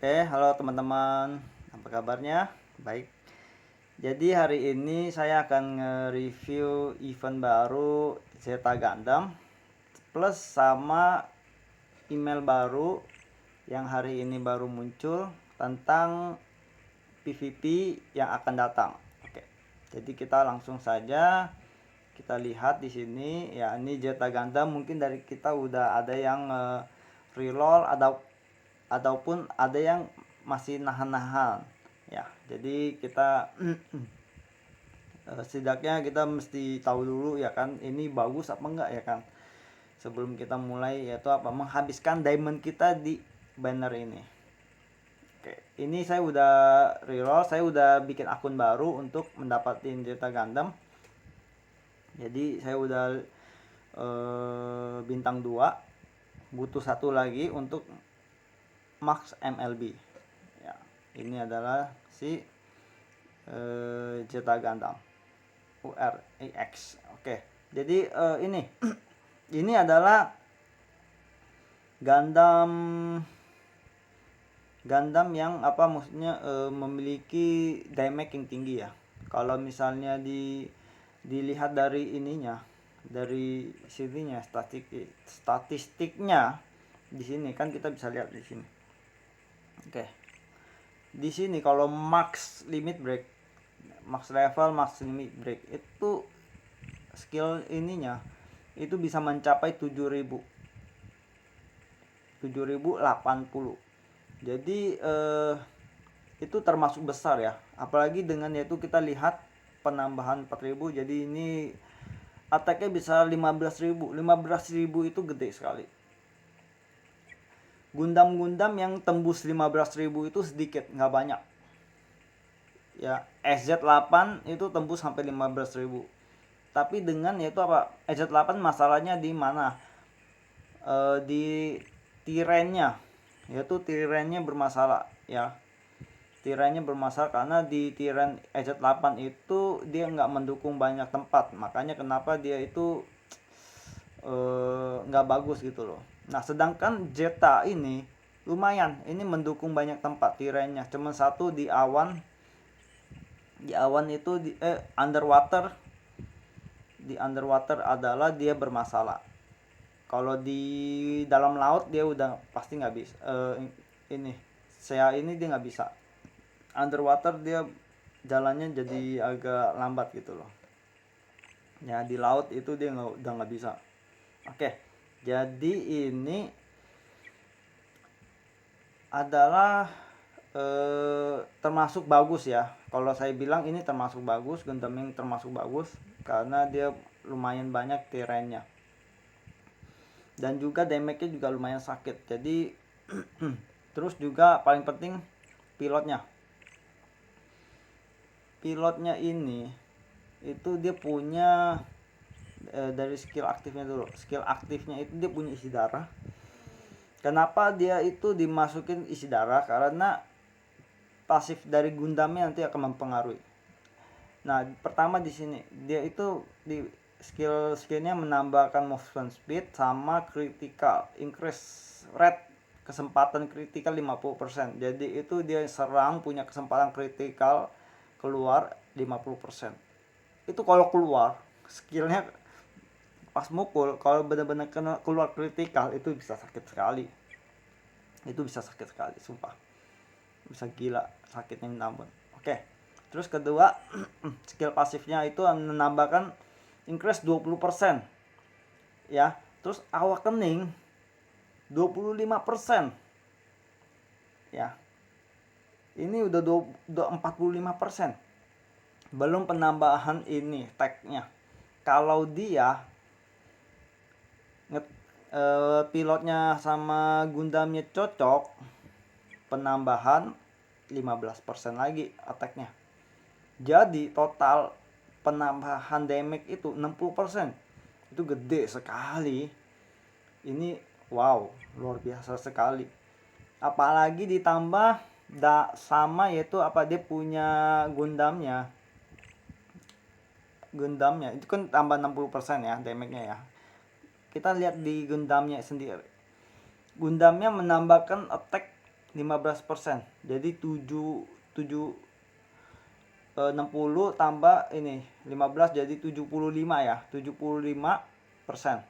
Oke, halo teman-teman. Apa kabarnya? Baik. Jadi hari ini saya akan nge-review event baru Zeta Gundam plus sama email baru yang hari ini baru muncul tentang PVP yang akan datang. Oke. Jadi kita langsung saja kita lihat di sini ya, ini Zeta Gundam mungkin dari kita udah ada yang reroll ataupun ada yang masih nahan-nahan ya. Jadi kita setidaknya kita mesti tahu dulu ya kan, ini bagus apa enggak ya kan, sebelum kita mulai yaitu apa, menghabiskan diamond kita di banner ini. Oke, ini saya udah reroll, saya udah bikin akun baru untuk mendapatkan Zeta Gundam. Jadi saya udah bintang 2, butuh satu lagi untuk max MLB ya. Ini adalah si Zeta Gundam UREX. Oke, jadi ini ini adalah Gundam yang apa maksudnya, memiliki damage yang tinggi ya. Kalau misalnya dilihat dari ininya, dari sininya, statistiknya di sini kan kita bisa lihat di sini. Oke. Di sini kalau max limit break, max level, max limit break itu skill ininya itu bisa mencapai 7080. Jadi itu termasuk besar ya. Apalagi dengan yaitu kita lihat penambahan 4000, jadi ini attack-nya bisa 15.000. 15.000 itu gede sekali. Gundam-Gundam yang tembus 15.000 itu sedikit, nggak banyak. Ya, SZ8 itu tembus sampai 15.000. Tapi dengan yaitu apa? SZ8 masalahnya di mana? Di tirennya. Yaitu tirennya bermasalah ya. Tirennya bermasalah karena di tiren SZ8 itu dia nggak mendukung banyak tempat. Makanya kenapa dia itu nggak bagus gitu loh. Nah, sedangkan Zeta ini lumayan, ini mendukung banyak tempat tirennya. Cuma satu di awan itu underwater. Di underwater adalah dia bermasalah. Kalau di dalam laut dia udah pasti nggak bisa. Ini saya ini dia nggak bisa. Underwater dia jalannya jadi agak lambat gitu loh. Ya di laut itu dia udah nggak bisa. Oke, jadi ini adalah termasuk bagus ya. Kalau saya bilang ini termasuk bagus, Gundam yang termasuk bagus karena dia lumayan banyak tirennya. Dan juga damage-nya juga lumayan sakit. Jadi terus juga paling penting pilotnya. Pilotnya ini itu dia punya dari skill aktifnya dulu. Skill aktifnya itu dia punya isi darah. Kenapa dia itu dimasukin isi darah? Karena pasif dari Gundamnya nanti akan mempengaruhi. Nah, pertama di sini dia itu di skillnya menambahkan movement speed sama critical increase rate, kesempatan critical 50%. Jadi itu dia serang punya kesempatan critical keluar 50%. Itu kalau keluar skillnya pas mukul, kalau benar-benar kena keluar kritikal itu bisa sakit sekali. Itu bisa sakit sekali, sumpah. Bisa gila sakitnya minta ampun. Oke. Terus kedua, skill pasifnya itu menambahkan increase 20%. Ya. Terus awakening 25%. Ya. Ini udah 45%. Belum penambahan ini tag-nya. Kalau dia pilotnya sama Gundamnya cocok, penambahan 15% lagi attack-nya. Jadi total penambahan damage itu 60%. Itu gede sekali. Ini wow, luar biasa sekali. Apalagi ditambah sama yaitu apa, dia punya Gundamnya itu kan tambah 60% ya damage-nya ya. Kita lihat di Gundamnya sendiri. Gundamnya menambahkan attack 15%. Jadi 60 tambah ini 15 jadi 75 ya, 75%.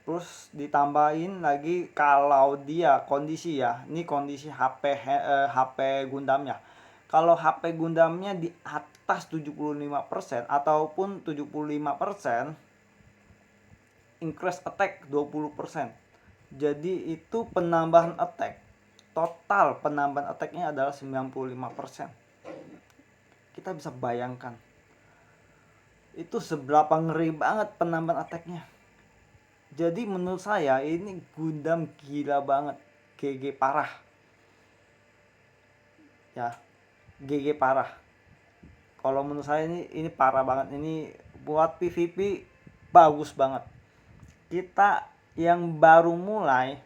Terus ditambahin lagi kalau dia kondisi ya, ini kondisi HP Gundamnya. Kalau HP Gundamnya di atas 75% ataupun 75%, increase attack 20%. Jadi itu penambahan attack. Total penambahan attacknya adalah 95%. Kita bisa bayangkan itu seberapa ngeri banget penambahan attacknya. Jadi menurut saya ini Gundam gila banget, GG parah ya, GG parah. Kalau menurut saya ini parah banget, ini buat PvP bagus banget. Kita yang baru mulai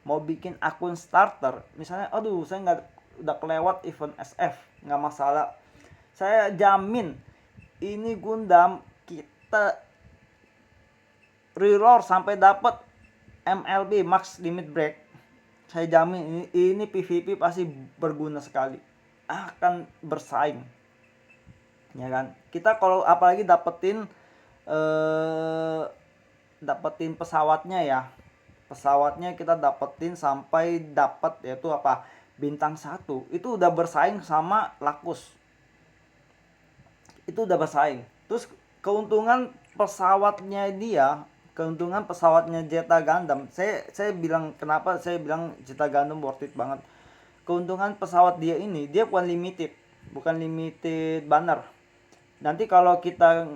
mau bikin akun starter, misalnya aduh saya udah kelewat event SF, nggak masalah, saya jamin ini Gundam kita reroll sampai dapat MLB Max Limit Break, saya jamin ini PvP pasti berguna sekali, akan bersaing ya kan. Kita kalau apalagi dapetin pesawatnya ya, pesawatnya kita dapetin sampai dapat yaitu apa, bintang 1, itu udah bersaing sama Lakus, itu udah bersaing. Terus keuntungan pesawatnya Zeta Gundam, saya bilang kenapa saya bilang Zeta Gundam worth it banget. Keuntungan pesawat dia ini, dia bukan limited banner. Nanti kalau kita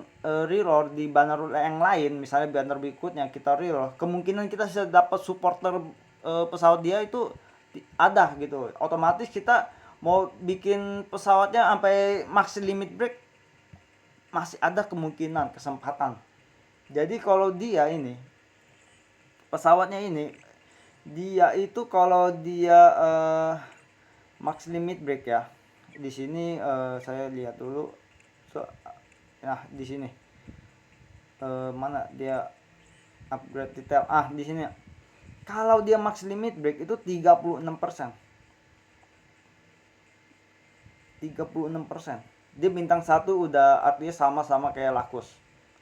reroll di banner yang lain, misalnya banner berikutnya kita reroll, kemungkinan kita bisa dapat supporter pesawat dia itu ada gitu. Otomatis kita mau bikin pesawatnya sampai max limit break masih ada kesempatan. Jadi kalau dia ini pesawatnya ini, dia itu kalau dia max limit break ya, di sini saya lihat dulu. Nah di sini mana dia upgrade detail, di sini kalau dia max limit break itu 36%. Dia bintang 1 udah artinya sama-sama kayak Lakus.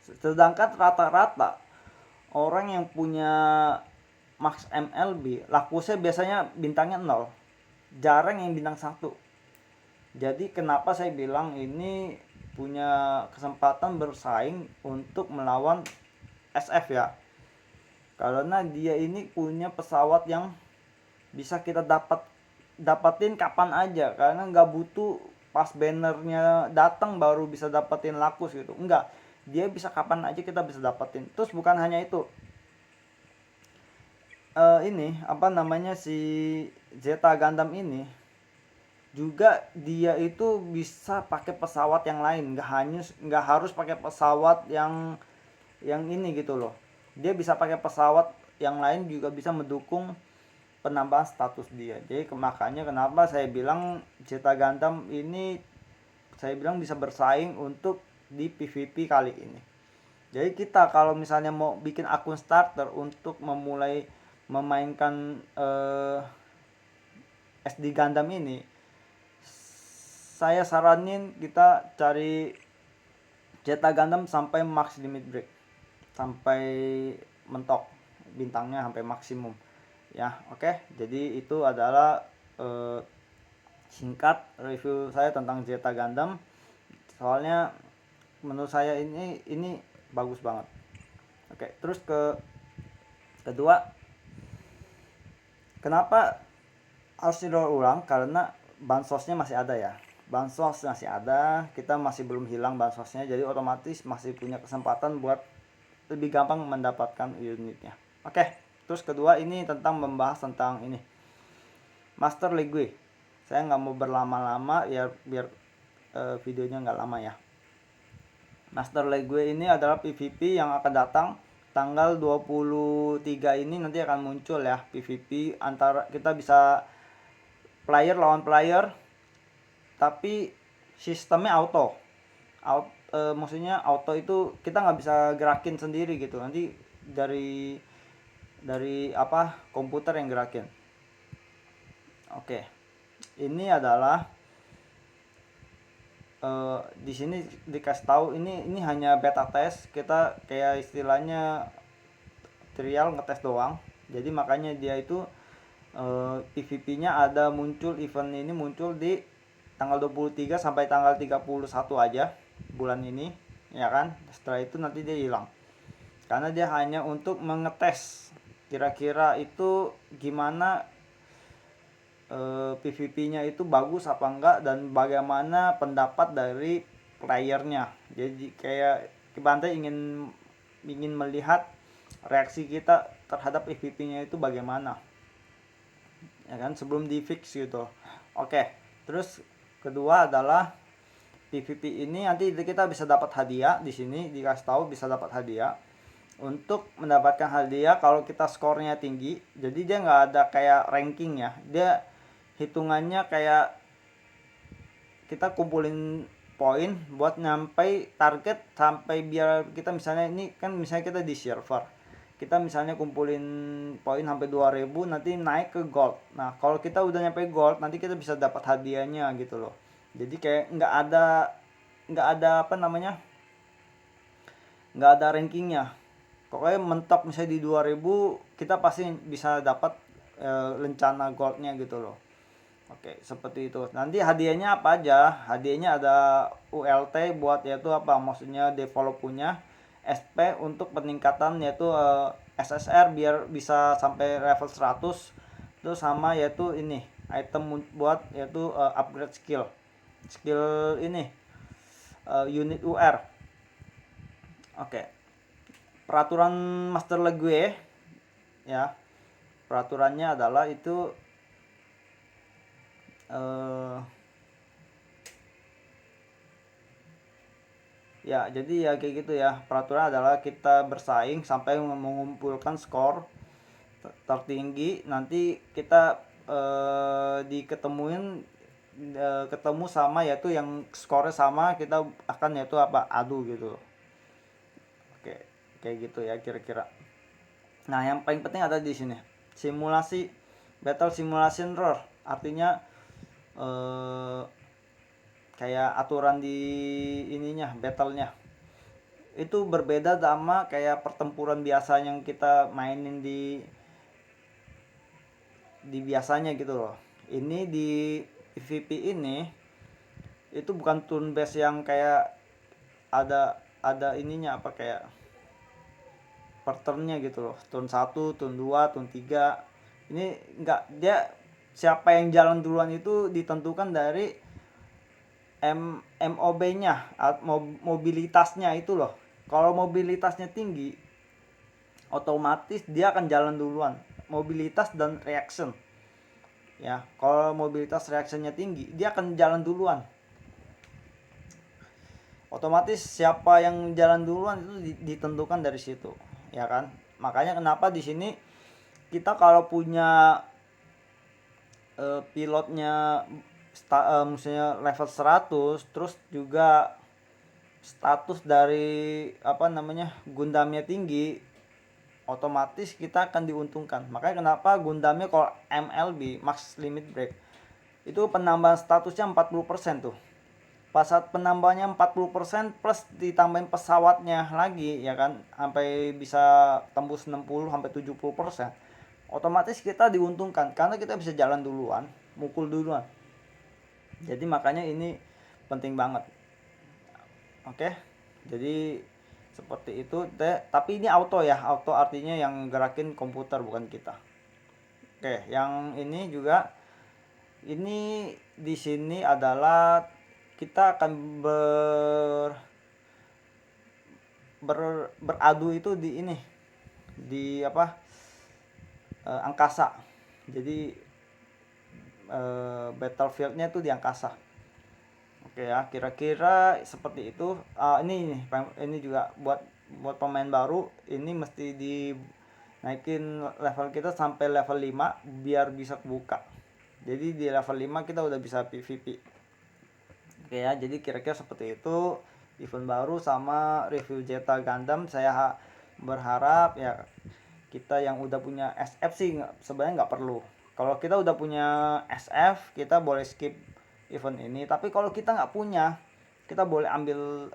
Sedangkan rata-rata orang yang punya max MLB, Lakusnya biasanya bintangnya 0, jarang yang bintang 1. Jadi kenapa saya bilang ini punya kesempatan bersaing untuk melawan SF ya, karena dia ini punya pesawat yang bisa kita dapatin kapan aja, karena nggak butuh pas bannernya datang baru bisa dapetin Lakus gitu, enggak, dia bisa kapan aja kita bisa dapetin. Terus bukan hanya itu, ini apa namanya, si Zeta Gundam ini juga dia itu bisa pakai pesawat yang lain, nggak harus pakai pesawat yang ini gitu loh. Dia bisa pakai pesawat yang lain juga bisa mendukung penambahan status dia. Jadi makanya kenapa saya bilang Zeta Gundam ini saya bilang bisa bersaing untuk di PvP kali ini. Jadi kita kalau misalnya mau bikin akun starter untuk memulai memainkan SD Gundam ini, saya saranin kita cari Zeta Gundam sampai max limit break, sampai mentok bintangnya sampai maksimum ya. Oke, jadi itu adalah singkat review saya tentang Zeta Gundam. Soalnya menurut saya ini bagus banget. Oke, terus kedua, kenapa harus didaur ulang? Karena bansosnya masih ada ya. Bansos masih ada, kita masih belum hilang bansosnya, jadi otomatis masih punya kesempatan buat lebih gampang mendapatkan unitnya. Oke, terus kedua ini membahas tentang ini Master Legue. Saya nggak mau berlama-lama ya, biar videonya nggak lama ya. Master Legue ini adalah PvP yang akan datang tanggal 23 ini, nanti akan muncul ya PvP antara kita bisa player lawan player, tapi sistemnya maksudnya auto itu kita nggak bisa gerakin sendiri gitu, nanti dari komputer yang gerakin. Oke, ini adalah di sini dikasih tahu ini hanya beta test, kita kayak istilahnya trial ngetes doang. Jadi makanya dia itu PVP-nya ada muncul, event ini muncul di tanggal 23 sampai tanggal 31 aja bulan ini, ya kan. Setelah itu nanti dia hilang. Karena dia hanya untuk mengetes kira-kira itu gimana PVP-nya itu bagus apa enggak dan bagaimana pendapat dari playernya. Jadi kayak Bantai ingin melihat reaksi kita terhadap PVP-nya itu bagaimana, ya kan, sebelum di fix gitu. Oke, terus kedua adalah PVP ini nanti kita bisa dapat hadiah. Di sini dikasih tahu bisa dapat hadiah. Untuk mendapatkan hadiah kalau kita skornya tinggi, jadi dia nggak ada kayak ranking ya, dia hitungannya kayak kita kumpulin poin buat nyampe target, sampai biar kita misalnya ini kan misalnya kita di server, kita misalnya kumpulin poin sampai 2000, nanti naik ke gold. Nah kalau kita udah nyampe gold nanti kita bisa dapat hadiahnya gitu loh. Jadi kayak nggak ada apa namanya, nggak ada rankingnya, pokoknya mentok misalnya di 2000 kita pasti bisa dapat lencana goldnya gitu loh. Oke, seperti itu. Nanti hadiahnya apa aja? Hadiahnya ada ULT buat yaitu apa? Maksudnya develop punya, SP untuk peningkatan yaitu SSR biar bisa sampai level 100. Terus sama yaitu ini, item buat yaitu upgrade skill. Skill ini unit UR. Oke. Peraturan master gue ya. Peraturannya adalah itu ya jadi ya kayak gitu ya. Peraturan adalah kita bersaing sampai mengumpulkan skor tertinggi, nanti kita ketemu sama yaitu yang skornya sama, kita akan yaitu apa adu gitu. Oke, kayak gitu ya kira-kira. Nah yang paling penting ada di sini simulasi battle simulation rule, artinya kayak aturan di ininya battlenya itu berbeda sama kayak pertempuran biasa yang kita mainin di biasanya gitu loh. Ini di PvP ini itu bukan turn based yang kayak ada ininya apa kayak per turnnya gitu loh, turn 1, turn 2, turn 3. Ini enggak, dia siapa yang jalan duluan itu ditentukan dari MOB-nya, mobilitasnya itu loh. Kalau mobilitasnya tinggi, otomatis dia akan jalan duluan. Mobilitas dan reaction. Ya, kalau mobilitas reactionnya tinggi, dia akan jalan duluan. Otomatis siapa yang jalan duluan itu ditentukan dari situ, ya kan? Makanya kenapa di sini kita kalau punya pilotnya misalnya level 100, terus juga status dari apa namanya Gundamnya tinggi, otomatis kita akan diuntungkan. Makanya kenapa Gundamnya kalau MLB Max Limit Break itu penambahan statusnya 40% tuh. Pas saat penambahannya 40% plus ditambahin pesawatnya lagi ya kan, sampai bisa tembus 60 sampai 70%. Otomatis kita diuntungkan karena kita bisa jalan duluan, mukul duluan. Jadi makanya ini penting banget. Oke, jadi seperti itu. Tapi ini auto ya, auto artinya yang gerakin komputer bukan kita. Oke, yang ini juga, ini di sini adalah kita akan beradu itu di ini, di apa, angkasa. Jadi battlefieldnya tuh di angkasa. Oke ya, kira-kira seperti itu. Ini juga buat pemain baru, ini mesti dinaikin level kita sampai level 5 biar bisa kebuka. Jadi di level 5 kita udah bisa PvP. Oke ya, jadi kira-kira seperti itu event baru sama review Zeta Gundam. Saya berharap ya kita yang udah punya SF sih sebenarnya nggak perlu. Kalau kita udah punya SF, kita boleh skip event ini. Tapi kalau kita nggak punya, kita boleh ambil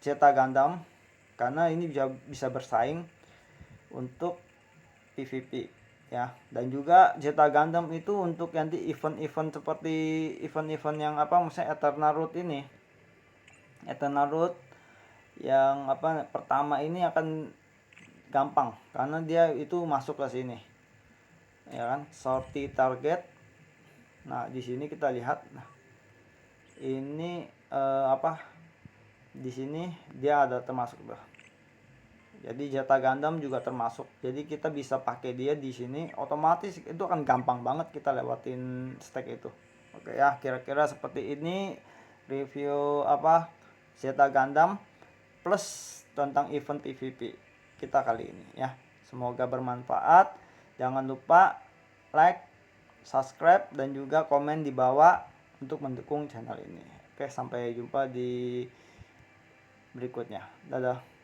Zeta Gundam, karena ini bisa bersaing untuk PvP ya. Dan juga Zeta Gundam itu untuk nanti event-event seperti event-event yang misalnya Eternal Road ini. Eternal Road yang pertama ini akan gampang karena dia itu masuk ke sini. Ya kan? Sortie target. Nah, di sini kita lihat. Nah, ini di sini dia ada termasuk tuh. Jadi Zeta Gundam juga termasuk. Jadi kita bisa pakai dia di sini, otomatis itu akan gampang banget kita lewatin stack itu. Oke ya, kira-kira seperti ini review Zeta Gundam plus tentang event PvP kita kali ini ya. Semoga bermanfaat. Jangan lupa like, subscribe, dan juga komen di bawah untuk mendukung channel ini. Oke, sampai jumpa di berikutnya. Dadah.